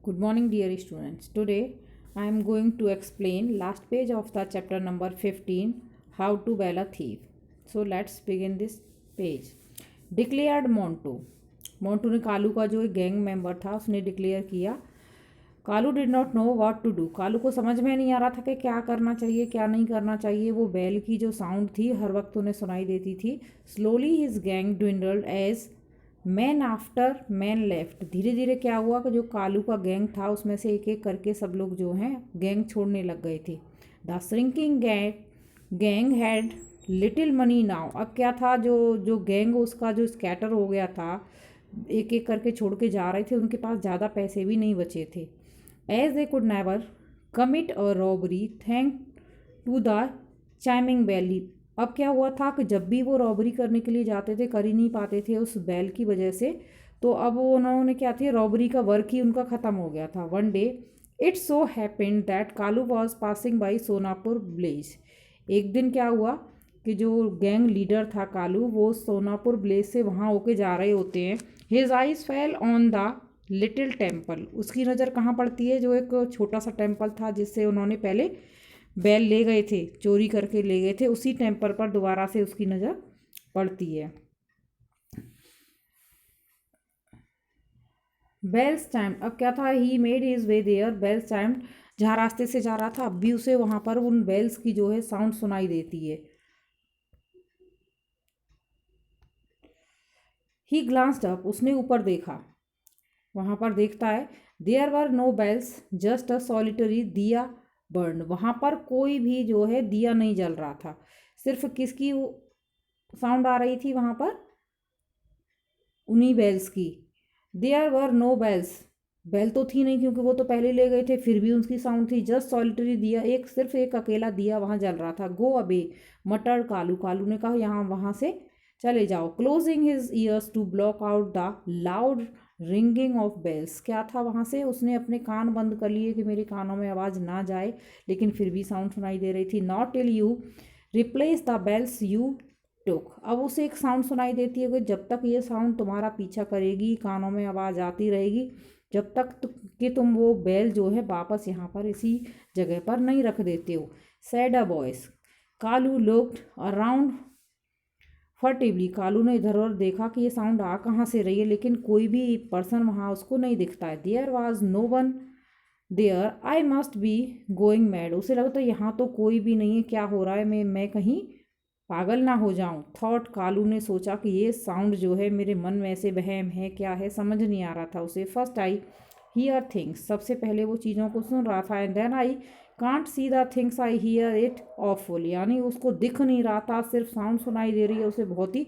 Good morning, dear students. Today I am going to explain last page of the chapter number 15, How to Bail a Thief. So let's begin this page. Declared Montu. Montu ने कालू का जो एक gang member था उसने declare किया. Kalu did not know what to do. Kalu को समझ में नहीं आ रहा था कि क्या करना चाहिए क्या नहीं करना चाहिए. वो बेल की जो साउंड थी हर वक्त उन्हें सुनाई देती थी. Slowly his gang dwindled as man after man left. धीरे धीरे क्या हुआ कि जो कालू का गैंग था उसमें से एक एक करके सब लोग जो हैं गैंग छोड़ने लग गए थे. The shrinking gang had little money now. अब क्या था, जो जो गैंग उसका जो स्कैटर हो गया था, एक एक करके छोड़ के जा रहे थे, उनके पास ज़्यादा पैसे भी नहीं बचे थे. As they could never commit a robbery thank to the chiming valley. अब क्या हुआ था कि जब भी वो रॉबरी करने के लिए जाते थे कर ही नहीं पाते थे उस बैल की वजह से. तो अब वो उन्होंने क्या थे, रॉबरी का वर्क ही उनका ख़त्म हो गया था. One day it so happened that Kalu was passing by Sonapur village. एक दिन क्या हुआ कि जो गैंग लीडर था कालू, वो सोनापुर विलेज से वहाँ होके जा रहे होते हैं. His eyes fell on the little temple. उसकी नज़र कहाँ पड़ती है, जो एक छोटा सा टेम्पल था जिससे उन्होंने पहले बैल ले गए थे, चोरी करके ले गए थे. उसी टेम्पल पर दोबारा से उसकी नज़र पड़ती है. Bell stand. अब क्या था, he made his way there. Bell stand, जहाँ रास्ते से जा रहा था अब भी उसे वहाँ पर उन बेल्स की जो है साउंड सुनाई देती है. He glanced up. उसने ऊपर देखा. वहाँ पर देखता है. There were no bells just a solitary diya burn. वहाँ पर कोई भी जो है दिया नहीं जल रहा था. सिर्फ किसकी साउंड आ रही थी वहाँ पर, उन्हीं बेल्स की. There were no bells. Bell तो थी नहीं क्योंकि वो तो पहले ले गए थे, फिर भी उसकी साउंड थी. जस्ट सॉलिटरी दिया, एक सिर्फ एक अकेला दिया वहाँ जल रहा था. गो अबे मटर कालू. कालू ने कहा यहाँ वहाँ से चले जाओ. Closing his ears to block out the loud ringing of bells. क्या था वहाँ से, उसने अपने कान बंद कर लिए कि मेरे कानों में आवाज़ ना जाए, लेकिन फिर भी साउंड सुनाई दे रही थी. Not till you replace the bells you took. अब उसे एक साउंड सुनाई देती है कि जब तक ये साउंड तुम्हारा पीछा करेगी, कानों में आवाज़ आती रहेगी, जब तक कि तुम वो बैल जो है वापस यहाँ पर इसी जगह पर नहीं रख देते हो. Said a voice. Kalu looked around furtively. Kalu ने इधर उधर देखा कि ये साउंड आ कहाँ से रही है, लेकिन कोई भी पर्सन वहाँ उसको नहीं दिखता है. There was no one there. I must be going mad. उसे लगा तो यहाँ तो कोई भी नहीं है, क्या हो रहा है, मैं कहीं पागल ना हो जाऊं. थॉट. कालू ने सोचा कि ये साउंड जो है मेरे मन में ऐसे वहम है, क्या है समझ नहीं आ रहा था उसे. First I hear things. सबसे पहले वो चीज़ों को सुन रहा था. And then I can't see the things I hear it awful. यानी उसको दिख नहीं रहा था, सिर्फ साउंड सुनाई दे रही है. उसे बहुत ही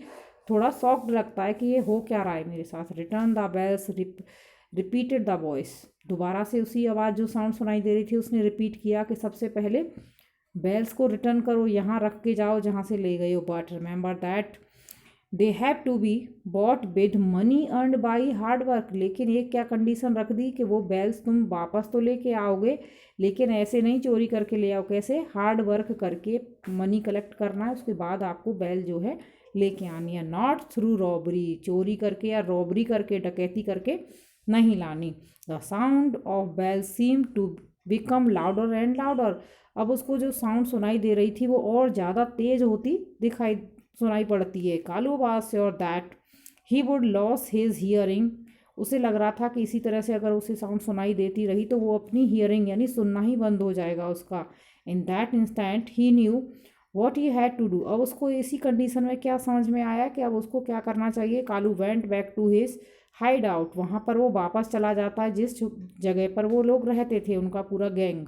थोड़ा शॉक्ड लगता है कि ये हो क्या रहा है मेरे साथ. Return the bells repeated the voice. दोबारा से उसी आवाज़ जो साउंड सुनाई दे रही थी उसने रिपीट किया कि सबसे पहले बेल्स को रिटर्न करो, यहाँ रख के जाओ जहाँ से ले गए हो. But remember that they have to be bought with money earned by hard work. लेकिन एक क्या कंडीशन रख दी कि वो बेल्स तुम वापस तो लेके आओगे, लेकिन ऐसे नहीं चोरी करके ले आओ. कैसे, हार्ड वर्क करके मनी कलेक्ट करना है, उसके बाद आपको बेल जो है लेके आनी है. Not through robbery. चोरी करके या रॉबरी करके, डकैती करके नहीं लानी. The sound of bell seem to become louder and louder. अब उसको जो साउंड सुनाई दे रही थी वो और ज़्यादा तेज होती सुनाई पड़ती है. Kalu was sure that he would loss his hearing. उसे लग रहा था कि इसी तरह से अगर उसे साउंड सुनाई देती रही तो वो अपनी हियरिंग यानी सुनना ही बंद हो जाएगा उसका. In that instant he knew what he had to do. अब उसको इसी कंडीशन में क्या समझ में आया कि अब उसको क्या करना चाहिए. Kalu went back to his hideout आउट. वहाँ पर वो वापस चला जाता है जिस जगह पर वो लोग रहते थे, उनका पूरा gang.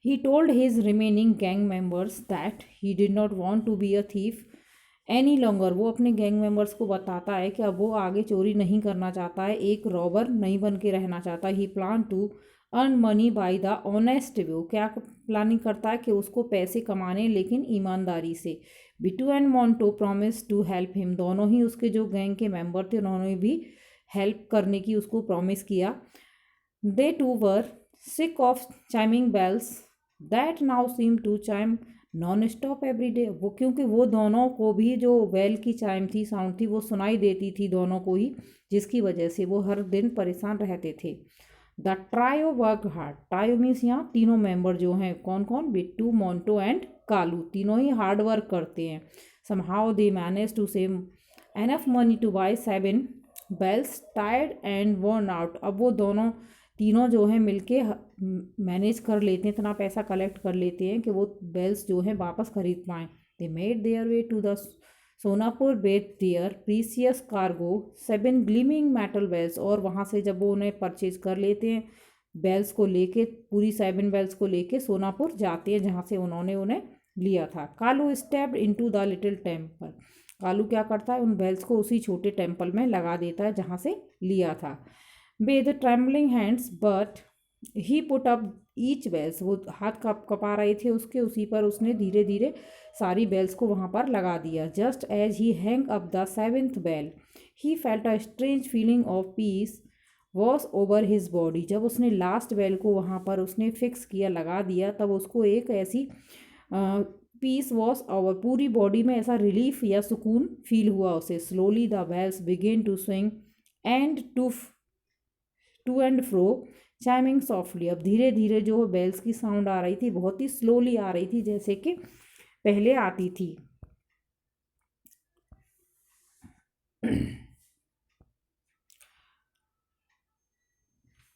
He told his remaining gang members that he did not want to be a thief any longer. वो अपने गैंग मेंबर्स को बताता है कि अब वो आगे चोरी नहीं करना चाहता है, एक रॉबर नहीं बन के रहना चाहता. He plan to earn money by the honest way. क्या प्लानिंग करता है कि उसको पैसे कमाने, लेकिन ईमानदारी से. Bitu and Monto promise to help him. दोनों ही उसके जो गैंग के मेंबर थे उन्होंने भी हेल्प करने की उसको प्रॉमिस किया. They too were sick of chiming bells that now seem to chime non stop every day. वो क्योंकि वो दोनों को भी जो वेल की चाइम थी, साउंड थी, वो सुनाई देती थी दोनों को ही, जिसकी वजह से वो हर दिन परेशान रहते थे. The trio work hard, trio means यहाँ तीनों मेंबर जो हैं, कौन कौन, बिट्टू, मोंटो एंड कालू, तीनों ही हार्ड वर्क करते हैं। Somehow they manage to save enough money to buy 7 bells, tired and worn out. अब वो दोनों तीनों जो हैं मिलके मैनेज कर लेते हैं, इतना पैसा कलेक्ट कर लेते हैं कि वो बेल्स जो हैं वापस खरीद पाएँ। They made their way to the Sonapur bet their precious cargo 7 gleaming metal bells, और वहाँ से जब वो उन्हें परचेज कर लेते हैं बेल्स को लेके, पूरी 7 बेल्स को लेके सोनापुर जाते हैं जहाँ से उन्होंने उन्हें लिया था। Kalu stepped into the little temple, Kalu क्या करता है, उन बेल्स को उसी छोटे टेम्पल में लगा देता है जहाँ से लिया था। With trembling hands but he put up each bells, वो हाथ कपा रहे थे उसके, उसी पर उसने धीरे धीरे सारी बेल्स को वहाँ पर लगा दिया। Just as he hang up the 7th bell he felt a strange feeling of peace was over his body, जब उसने लास्ट बेल को वहाँ पर उसने फिक्स किया, लगा दिया, तब उसको एक ऐसी पीस वॉज ओवर, पूरी बॉडी में ऐसा रिलीफ या सुकून फील हुआ उसे। Slowly the bells began to swing and to and fro chiming softly, अब धीरे धीरे जो बेल्स की साउंड आ रही थी बहुत ही स्लोली आ रही थी, जैसे कि पहले आती थी।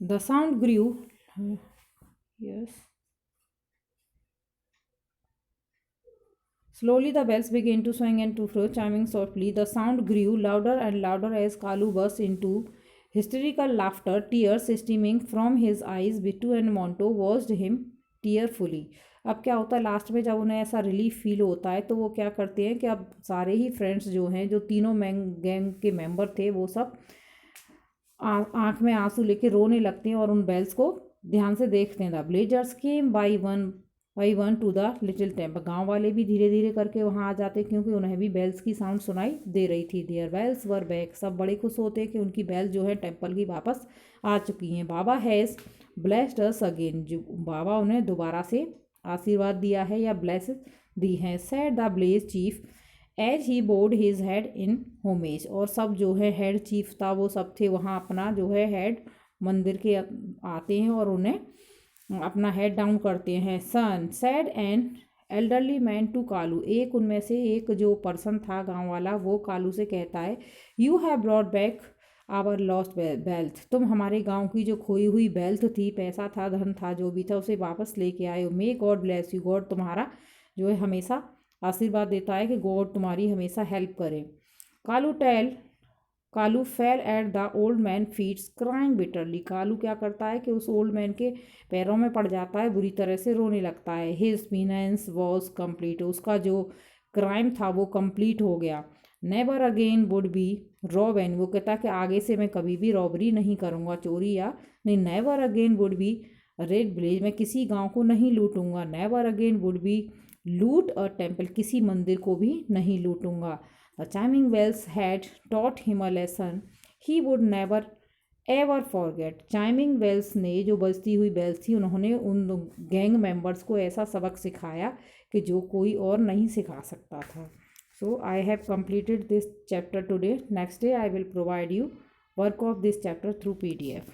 The sound grew, yes, slowly the bells began to swing and to fro, chiming softly. The sound grew louder and louder as Kalu burst into hysterical laughter, tears streaming from his eyes. Bittu and Monto watched him tearfully. अब क्या होता है last में, जब उन्हें ऐसा relief feel होता है तो वो क्या करते हैं कि अब सारे ही फ्रेंड्स जो हैं, जो तीनों गैंग के मेंबर थे, वो सब आँख में आंसू लेके रोने लगते हैं और उन बेल्स को ध्यान से देखते हैं। The blazers came by one two the little temple, गांव वाले भी धीरे धीरे करके वहाँ आ जाते क्योंकि उन्हें भी बेल्स की साउंड सुनाई दे रही थी। देयर बेल्स वर बैक, सब बड़े खुश होते कि उनकी बेल जो है टेम्पल की वापस आ चुकी हैं। बाबा हैज़ ब्लेस्ड अस अगेन, जो बाबा उन्हें दोबारा से आशीर्वाद दिया है या ब्लेस दी हैं। Said the village chief as he bowed his head in homage, और सब जो है हेड चीफ था वो सब थे वहाँ, अपना जो है हेड मंदिर के आते हैं और उन्हें अपना हेड डाउन करते हैं। Soon said an elderly man to Kalu, एक उनमें से एक जो पर्सन था गांव वाला, वो कालू से कहता है, you have brought back our lost wealth, तुम हमारे गांव की जो खोई हुई वेल्थ थी, पैसा था, धन था, जो भी था, उसे वापस लेके आए हो। May God bless you, God तुम्हारा जो है हमेशा आशीर्वाद देता है कि गॉड तुम्हारी हमेशा हेल्प करे। Kalu fell at the old man feets crying bitterly, Kalu क्या करता है कि उस ओल्ड मैन के पैरों में पड़ जाता है, बुरी तरह से रोने लगता है। हिज पेनेंस वॉज कम्प्लीट, उसका जो क्राइम था वो कंप्लीट हो गया। Never again would be robbing, वो कहता है कि आगे से मैं कभी भी रॉबरी नहीं करूँगा, चोरी या नहीं। Never again would be raid village, मैं किसी गांव को नहीं लूटूंगा। Never again would be loot a temple, किसी मंदिर को भी नहीं लूटूंगा। The chiming bells had taught him a lesson he would never ever forget, chiming bells ने, जो बजती हुई बेल्स थी, उन्होंने उन गैंग मेंबर्स को ऐसा सबक सिखाया कि जो कोई और नहीं सिखा सकता था। So I have completed this chapter today. Next day I will provide you work of this chapter through PDF.